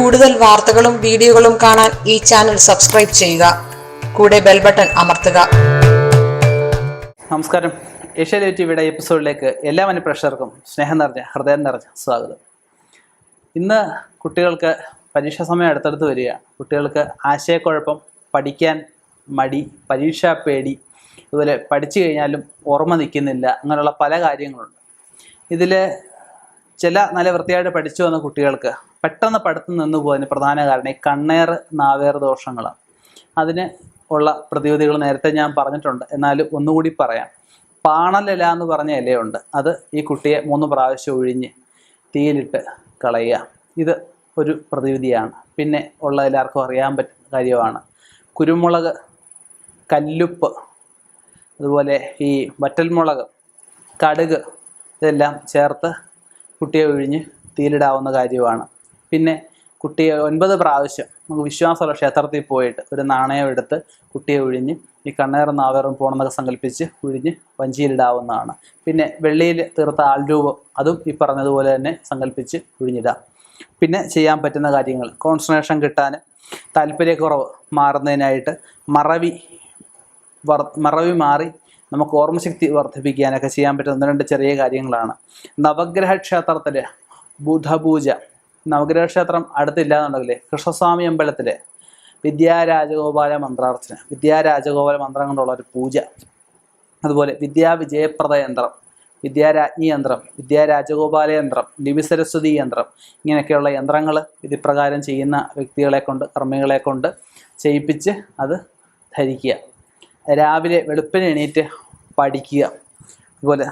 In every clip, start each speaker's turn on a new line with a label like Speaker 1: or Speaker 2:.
Speaker 1: കൂടുതൽ വാർത്തകളും വീഡിയോകളും കാണാൻ ഈ ചാനൽ സബ്സ്ക്രൈബ് ചെയ്യുക. കൂടെ ബെൽ ബട്ടൺ അമർത്തുക.
Speaker 2: നമസ്കാരം. ഏഷ്യാനെറ്റ് ടിവിയുടെ എപ്പിസോഡിലേക്ക് എല്ലാ മനഃപ്രേക്ഷകർക്കും സ്നേഹം നിറഞ്ഞ ഹൃദയം നിറഞ്ഞ സ്വാഗതം. ഇന്ന് കുട്ടികൾക്ക് പരീക്ഷാ സമയം അടുത്തടുത്ത് വരിക. കുട്ടികൾക്ക് ആശയക്കുഴപ്പം, പഠിക്കാൻ മടി, പരീക്ഷാ പേടി, അതുപോലെ പഠിച്ചു കഴിഞ്ഞാലും ഓർമ്മ നിൽക്കുന്നില്ല, അങ്ങനെയുള്ള പല കാര്യങ്ങളുണ്ട്. ഇതിൽ ചില നല്ല വൃത്തിയായിട്ട് പഠിച്ചു വന്ന കുട്ടികൾക്ക് പെട്ടെന്ന് പഠിത്തം നിന്നു പോകുന്നതിന് പ്രധാന കാരണം ഈ കണ്ണേർ നാവേർ ദോഷങ്ങളാണ്. അതിന് ഉള്ള പ്രതിവിധികൾ നേരത്തെ ഞാൻ പറഞ്ഞിട്ടുണ്ട്, എന്നാലും ഒന്നുകൂടി പറയാം. പാണലില എന്ന് പറഞ്ഞ ഇലയുണ്ട്, അത് ഈ കുട്ടിയെ 3 പ്രാവശ്യം ഒഴിഞ്ഞ് തീയിലിട്ട് കളയുക. ഇത് ഒരു പ്രതിവിധിയാണ്. പിന്നെ ഉള്ള എല്ലാവർക്കും അറിയാൻ പറ്റുന്ന കാര്യമാണ് കുരുമുളക്, കല്ലുപ്പ്, അതുപോലെ ഈ വറ്റൽമുളക്, കടുക്, ഇതെല്ലാം ചേർത്ത് കുട്ടിയെ ഒഴിഞ്ഞ് തീയിലിടാവുന്ന കാര്യമാണ്. പിന്നെ കുട്ടിയെ 9 പ്രാവശ്യം നമുക്ക് വിശ്വാസമുള്ള ക്ഷേത്രത്തിൽ പോയിട്ട് ഒരു നാണയം എടുത്ത് കുട്ടിയെ ഒഴിഞ്ഞ് ഈ കണ്ണേറും നാവേറും പോകണമെന്നൊക്കെ സങ്കല്പിച്ച് ഒഴിഞ്ഞ് വഞ്ചിയിലിടാവുന്നതാണ്. പിന്നെ വെള്ളിയിൽ തീർത്ത ആൾരൂപം, അതും ഈ പറഞ്ഞതുപോലെ തന്നെ സങ്കല്പിച്ച് ഒഴിഞ്ഞിടാം. പിന്നെ ചെയ്യാൻ പറ്റുന്ന കാര്യങ്ങൾ കോൺസെൻട്രേഷൻ കിട്ടാനും താല്പര്യക്കുറവ് മാറുന്നതിനായിട്ട് മറവി മാറി നമുക്ക് ഓർമ്മശക്തി വർദ്ധിപ്പിക്കാനൊക്കെ ചെയ്യാൻ പറ്റുന്ന 2 ചെറിയ കാര്യങ്ങളാണ്. നവഗ്രഹ ക്ഷേത്രത്തിൽ ബുധപൂജ, നവഗ്രഹ ക്ഷേത്രം അടുത്തില്ല എന്നുണ്ടെങ്കിൽ കൃഷ്ണസ്വാമി അമ്പലത്തിലെ വിദ്യാരാജഗോപാല മന്ത്രാർച്ചന, വിദ്യാരാജഗോപാല മന്ത്രം കൊണ്ടുള്ള ഒരു പൂജ, അതുപോലെ വിദ്യാവിജയപ്രദ യന്ത്രം, വിദ്യാരാജ്ഞി യന്ത്രം, വിദ്യാരാജഗോപാല യന്ത്രം, നിമിസരസ്വതി യന്ത്രം, ഇങ്ങനെയൊക്കെയുള്ള യന്ത്രങ്ങൾ ഇതിപ്രകാരം ചെയ്യുന്ന വ്യക്തികളെ കൊണ്ട്, കർമ്മികളെ കൊണ്ട് ചെയ്യിപ്പിച്ച് അത് ധരിക്കുക. രാവിലെ വെളുപ്പിന് എണീറ്റ് പഠിക്കുക. അതുപോലെ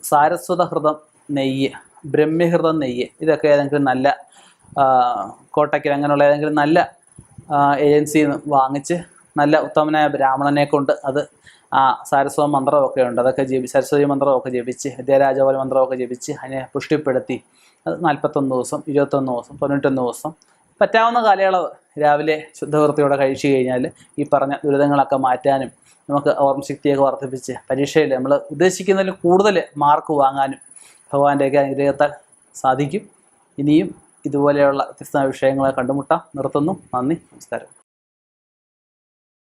Speaker 2: സാരസ്വത ഹൃദം നെയ്യ്, ബ്രഹ്മഹൃദം നെയ്യ്, ഇതൊക്കെ ഏതെങ്കിലും നല്ല കോട്ടയ്ക്കൽ അങ്ങനെയുള്ള ഏതെങ്കിലും നല്ല ഏജൻസിയിൽ നിന്ന് വാങ്ങിച്ച് നല്ല ഉത്തമനായ ബ്രാഹ്മണനെ കൊണ്ട് അത് സാരസ്വത മന്ത്രമൊക്കെ ഉണ്ട്, അതൊക്കെ സരസ്വതി മന്ത്രമൊക്കെ ജപിച്ച്, വിദ്യാരാജഗോപാല മന്ത്രമൊക്കെ ജപിച്ച് അതിനെ പുഷ്ടിപ്പെടുത്തി അത് 41 ദിവസം, 21 ദിവസം, 91 ദിവസം പറ്റാവുന്ന കാലയളവ് രാവിലെ ശുദ്ധവൃത്തിയോടെ കഴിച്ചു കഴിഞ്ഞാൽ ഈ പറഞ്ഞ ദുരിതങ്ങളൊക്കെ മാറ്റാനും നമുക്ക് ഓർമ്മശക്തിയൊക്കെ വർദ്ധിപ്പിച്ച് പരീക്ഷയിൽ നമ്മൾ ഉദ്ദേശിക്കുന്നതിൽ കൂടുതൽ മാർക്ക് വാങ്ങാനും ഭഗവാന്റെയൊക്കെ അനുഗ്രഹത്താൽ സാധിക്കും. ഇനിയും ഇതുപോലെയുള്ള വ്യത്യസ്ത വിഷയങ്ങളെ കണ്ടുമുട്ടാം. നിർത്തുന്നു. നന്ദി, നമസ്കാരം.